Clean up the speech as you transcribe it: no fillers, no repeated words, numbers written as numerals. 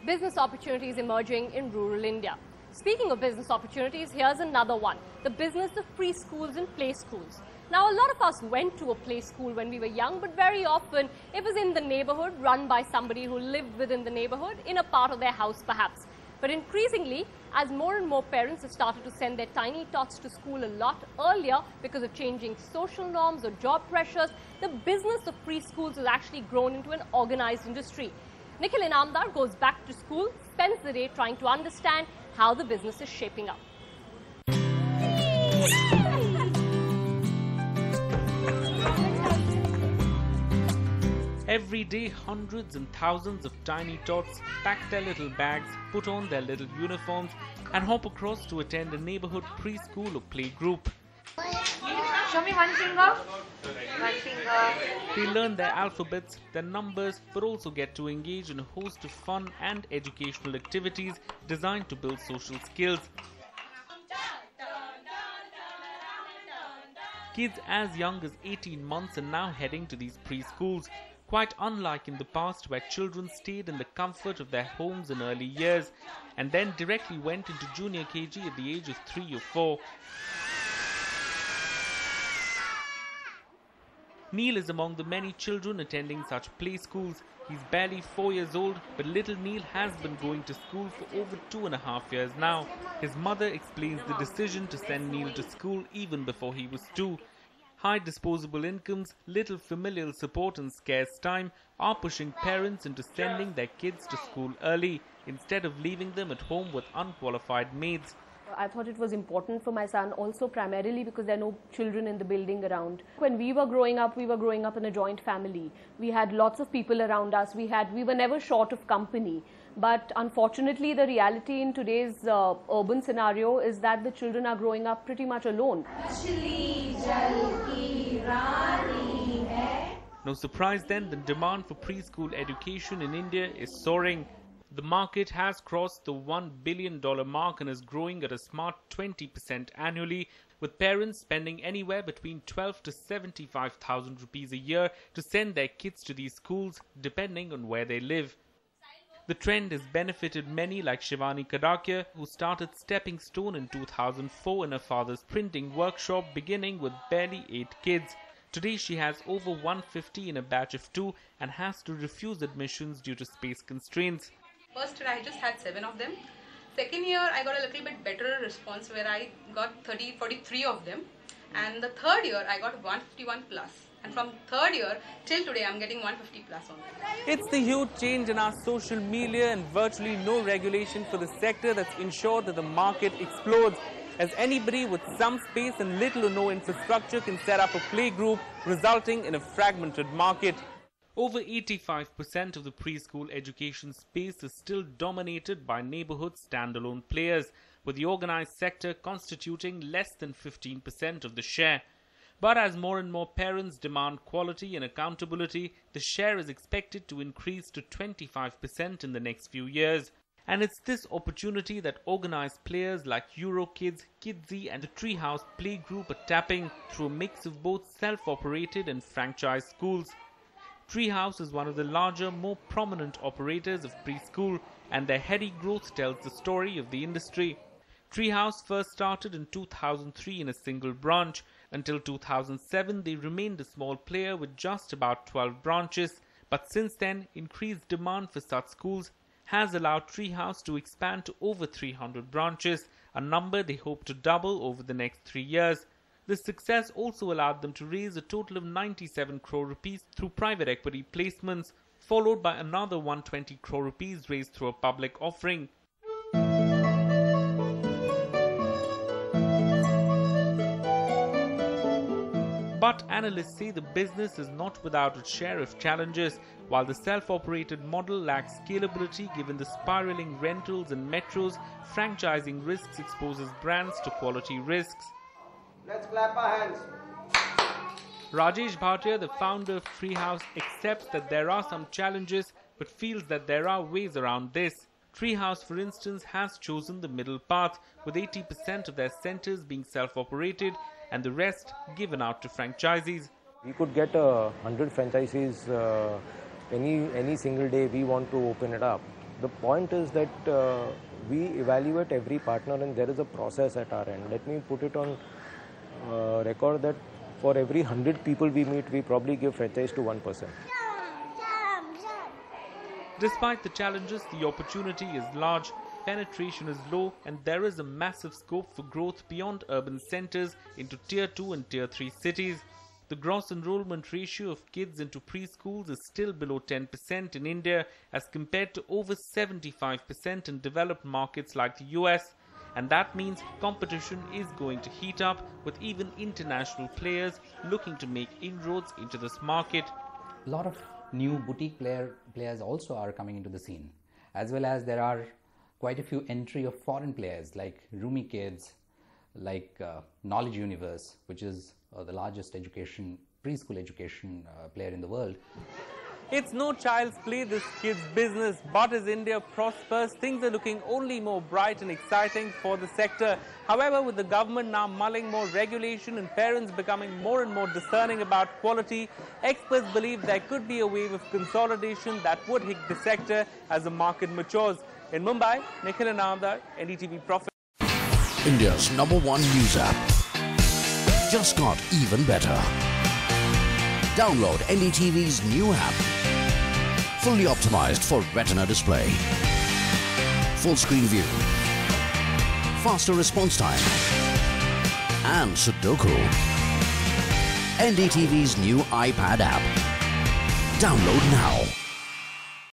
business opportunities emerging in rural India. Speaking of business opportunities, here's another one, the business of preschools and play schools. Now, a lot of us went to a play school when we were young, but very often it was in the neighborhood, run by somebody who lived within the neighborhood, in a part of their house perhaps. But increasingly, as more and more parents have started to send their tiny tots to school a lot earlier because of changing social norms or job pressures, the business of preschools has actually grown into an organized industry. Nikhil Inamdar goes back to school, spends the day trying to understand how the business is shaping up. Every day, hundreds and thousands of tiny tots pack their little bags, put on their little uniforms and hop across to attend a neighborhood preschool or play group. Show me one finger. One finger. They learn their alphabets, their numbers, but also get to engage in a host of fun and educational activities designed to build social skills. Kids as young as 18 months are now heading to these preschools, quite unlike in the past where children stayed in the comfort of their homes in early years and then directly went into junior KG at the age of 3 or 4. Neil is among the many children attending such play schools. He's barely 4 years old, but little Neil has been going to school for over 2.5 years now. His mother explains the decision to send Neil to school even before he was 2. High disposable incomes, little familial support and scarce time are pushing parents into sending their kids to school early instead of leaving them at home with unqualified maids. I thought it was important for my son also primarily because there are no children in the building around. When we were growing up in a joint family. We had lots of people around us. We were never short of company. But unfortunately, the reality in today's urban scenario is that the children are growing up pretty much alone. No surprise then, the demand for preschool education in India is soaring. The market has crossed the $1 billion mark and is growing at a smart 20% annually, with parents spending anywhere between 12 to 75,000 rupees a year to send their kids to these schools, depending on where they live. The trend has benefited many like Shivani Kadakia, who started Stepping Stone in 2004 in her father's printing workshop, beginning with barely 8 kids. Today she has over 150 in a batch of 2 and has to refuse admissions due to space constraints. First year I just had 7 of them. Second year I got a little bit better response where I got 43 of them. And the third year I got 151 plus. And from third year till today I'm getting 150 plus on them. It's the huge change in our social media and virtually no regulation for the sector that's ensured that the market explodes, as anybody with some space and little or no infrastructure can set up a play group, resulting in a fragmented market. Over 85% of the preschool education space is still dominated by neighborhood standalone players, with the organized sector constituting less than 15% of the share. But as more and more parents demand quality and accountability, the share is expected to increase to 25% in the next few years. And it's this opportunity that organized players like EuroKids, Kidsy and the Treehouse Play Group are tapping through a mix of both self-operated and franchise schools. Treehouse is one of the larger, more prominent operators of preschool, and their heady growth tells the story of the industry. Treehouse first started in 2003 in a single branch. Until 2007, they remained a small player with just about 12 branches. But since then, increased demand for such schools has allowed Treehouse to expand to over 300 branches, a number they hope to double over the next 3 years. This success also allowed them to raise a total of 97 crore rupees through private equity placements, followed by another 120 crore rupees raised through a public offering. But analysts say the business is not without its share of challenges, while the self-operated model lacks scalability given the spiraling rentals and metros. Franchising risks exposes brands to quality risks. Let's clap our hands. Rajesh Bhatia, the founder of Treehouse, accepts that there are some challenges but feels that there are ways around this. Treehouse, for instance, has chosen the middle path, with 80% of their centers being self-operated and the rest given out to franchisees. We could get 100 franchisees any single day we want to open it up. The point is that we evaluate every partner and there is a process at our end. Let me put it on record that for every 100 people we meet, we probably give franchise to one person. Despite the challenges, the opportunity is large, penetration is low, and there is a massive scope for growth beyond urban centers into Tier 2 and Tier 3 cities. The gross enrollment ratio of kids into preschools is still below 10% in India as compared to over 75% in developed markets like the US. And that means competition is going to heat up with even international players looking to make inroads into this market. A lot of new boutique players also are coming into the scene, as well as there are quite a few entry of foreign players like Rumi Kids, like Knowledge Universe, which is the largest preschool education player in the world. It's no child's play, this kid's business, but as India prospers, things are looking only more bright and exciting for the sector. However, with the government now mulling more regulation and parents becoming more and more discerning about quality, experts believe there could be a wave of consolidation that would hit the sector as the market matures. In Mumbai, Nikhil and Radha, NDTV Profit. India's #1 news app just got even better. Download NDTV's new app. Fully optimized for retina display. Full screen view. Faster response time. And Sudoku. NDTV's new iPad app. Download now.